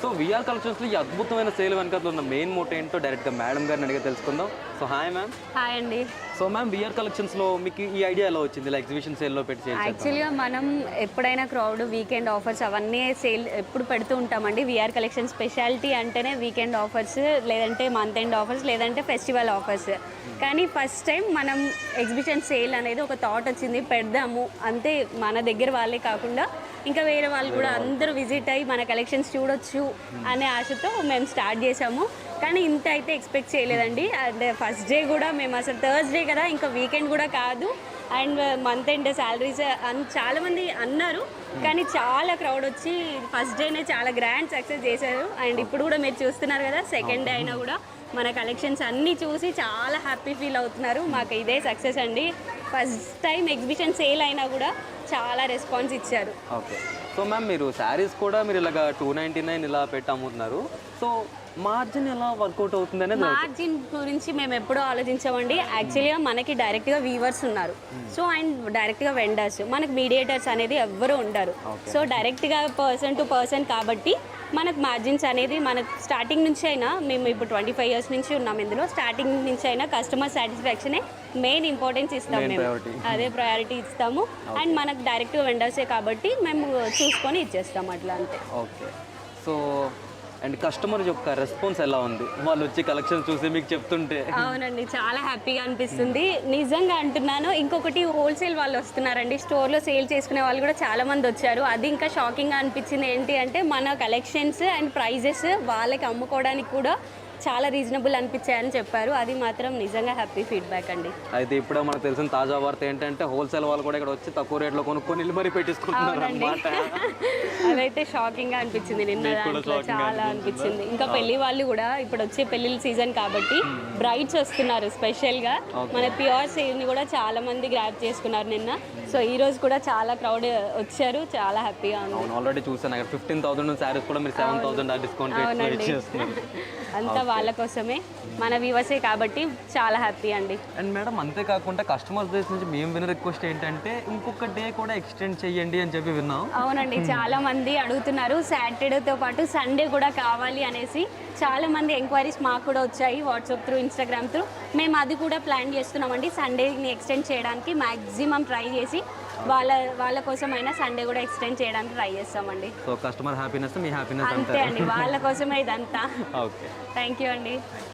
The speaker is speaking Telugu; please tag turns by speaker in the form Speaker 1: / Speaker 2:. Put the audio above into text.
Speaker 1: సో విఆర్ కలెక్షన్స్లో ఈ అద్భుతమైన సేల్ వెనకాల ఉన్న మెయిన్ మోటో ఏంటో డైరెక్ట్గా మేడం గారిని అడిగి తెలుసుకుందాం. So hi ma'am.
Speaker 2: హాయ్ అండి.
Speaker 1: సో మ్యామ్, విఆర్ కలెక్షన్స్లో మీకు ఈ ఐడియా ఎలా వచ్చింది, ఇలా ఎగ్జిబిషన్ సేల్లో పెట్టి చేయాలి?
Speaker 2: యాక్చువల్గా మనం ఎప్పుడైనా క్రౌడ్ వీకెండ్ ఆఫర్స్ అవన్నీ సేల్ ఎప్పుడు పెడుతూ ఉంటామండి. విఆర్ కలెక్షన్ స్పెషాలిటీ అంటేనే వీకెండ్ ఆఫర్స్, లేదంటే మంత్ ఎండ్ ఆఫర్స్, లేదంటే ఫెస్టివల్ ఆఫర్స్. కానీ ఫస్ట్ టైం మనం ఎగ్జిబిషన్ సేల్ అనేది ఒక థాట్ వచ్చింది, పెడదాము అంతే. మన దగ్గర వాళ్ళే కాకుండా ఇంకా వేరే వాళ్ళు కూడా అందరూ విజిట్ అయ్యి మన కలెక్షన్స్ చూడొచ్చు అనే ఆశతో మేము స్టార్ట్ చేసాము. కానీ ఇంత అయితే ఎక్స్పెక్ట్ చేయలేదండి. అండ్ ఫస్ట్ డే కూడా మేము అసలు థర్స్డే కదా, ఇంకా వీకెండ్ కూడా కాదు, అండ్ మంత్ ఎండ్ శాలరీస్ అని చాలామంది అన్నారు. కానీ చాలా క్రౌడ్ వచ్చి ఫస్ట్ డేనే చాలా గ్రాండ్ సక్సెస్ చేశారు. అండ్ ఇప్పుడు కూడా మీరు చూస్తున్నారు కదా, సెకండ్ డే అయినా కూడా మన కలెక్షన్స్ అన్నీ చూసి చాలా హ్యాపీ ఫీల్ అవుతున్నారు. మాకు ఇదే సక్సెస్ అండి. ఫస్ట్ టైం ఎగ్జిబిషన్ సేల్ అయినా కూడా చాలా రెస్పాన్స్ ఇచ్చారు.
Speaker 1: ఓకే. సో మ్యామ్, మీరు శారీస్ కూడా మీరు ఇలాగ 299 ఇలా పెట్టి అమ్ముతున్నారు. సో మార్జిన్ ఎలా వర్కౌట్ అవుతుంది అనేది?
Speaker 2: మార్జిన్ గురించి మేము ఎప్పుడూ ఆలోచించామండి. యాక్చువల్గా మనకి డైరెక్ట్గా వీవర్స్ ఉన్నారు, సో అండ్ డైరెక్ట్గా వెండర్స్, మనకి మీడియేటర్స్ అనేది ఎవ్వరూ ఉండరు. సో డైరెక్ట్గా పర్సన్ టు పర్సన్ కాబట్టి మనకు మార్జిన్స్ అనేది మనకు స్టార్టింగ్ నుంచి అయినా, మేము ఇప్పుడు 25 years నుంచి ఉన్నాం ఇందులో, స్టార్టింగ్ నుంచి అయినా కస్టమర్ సాటిస్ఫాక్షనే మెయిన్ ఇంపార్టెన్స్ ఇస్తాం మేము. అదే ప్రయారిటీ ఇస్తాము. అండ్ మనకు డైరెక్ట్గా వెండర్సే కాబట్టి మేము చూసుకొని ఇచ్చేస్తాం అట్లా, అంతే.
Speaker 1: ఓకే. సో అండ్ కస్టమర్ యొక్క రెస్పాన్స్ ఎలా ఉంది, వాళ్ళు వచ్చి కలెక్షన్ చూసి మీకు చెప్తుంటే?
Speaker 2: అవునండి, చాలా హ్యాపీగా అనిపిస్తుంది, నిజంగా అంటున్నాను. ఇంకొకటి, హోల్సేల్ వాళ్ళు వస్తున్నారండి, స్టోర్లో సేల్ చేసుకునే వాళ్ళు కూడా చాలా మంది వచ్చారు. అది ఇంకా షాకింగ్గా అనిపించింది. ఏంటి అంటే మన కలెక్షన్స్ అండ్ ప్రైజెస్ వాళ్ళకి అమ్ముకోవడానికి కూడా చాలా రీజనబుల్ అనిపించాయని చెప్పారు. అది మాత్రం నిజంగా హ్యాపీ ఫీడ్బ్యాక్ అండి.
Speaker 1: అయితే ఇప్పుడు మనకు తెలిసిన తాజా వార్త ఏంటంటే హోల్సేల్ వాళ్ళు కూడా ఇక్కడ వచ్చి తక్కువ రేట్లో కొనుక్కొని మరీ పెట్టించుకుంటున్నారు అన్నమాట.
Speaker 2: అదైతే షాకింగ్ గా అనిపించింది నిన్న, దాంట్లో చాలా అనిపించింది. ఇంకా పెళ్లి వాళ్ళు కూడా ఇప్పుడు వచ్చే పెళ్లిళ్ళ సీజన్ కాబట్టి బ్రైడ్స్ వస్తున్నారు స్పెషల్ గా. మన ప్యూర్ సేల్ ని కూడా చాలా మంది గ్రాప్ చేసుకున్నారు నిన్న. సో ఈ రోజు కూడా చాలా క్రౌడ్ వచ్చారు, చాలా హ్యాపీగా ఉంది.
Speaker 1: ఆల్రెడీ చూసాను 15,000 శారీస్ కూడా మీరు 7,000 డిస్కౌంట్ ఇచ్చేస్తున్నారు.
Speaker 2: అంతా వాళ్ళ కోసమే, మన వ్యూవర్సే కాబట్టి చాలా హ్యాపీ అండి.
Speaker 1: అండ్ మేడం, అంతేకాకుండా కస్టమర్స్ బేస్ నుంచి మేము విన్న రిక్వెస్ట్ ఏంటంటే ఇంకొక డే కూడా ఎక్స్టెండ్ చేయండి అని చెప్పి విన్నాం.
Speaker 2: అవునండి, చాలా మంది అడుగుతున్నారు. సాటర్డేతో పాటు సండే కూడా కావాలి అనేసి చాలా మంది ఎంక్వైరీస్ మాకు కూడా వచ్చాయి, వాట్సాప్ త్రూ, ఇన్స్టాగ్రామ్ త్రూ. మేము అది కూడా ప్లాన్ చేస్తున్నామండి, సండేని ఎక్స్టెండ్ చేయడానికి మ్యాక్సిమం ట్రై చేసి వాళ్ళ కోసమైనా సండే కూడా ఎక్స్టెండ్ చేయడానికి ట్రై చేస్తామండి.
Speaker 1: సో కస్టమర్ హ్యాపీనెస్ మీ హ్యాపీనెస్
Speaker 2: అంతే అండి, వాళ్ళ కోసమే ఇదంతా.
Speaker 1: ఓకే,
Speaker 2: థ్యాంక్ యూ అండి.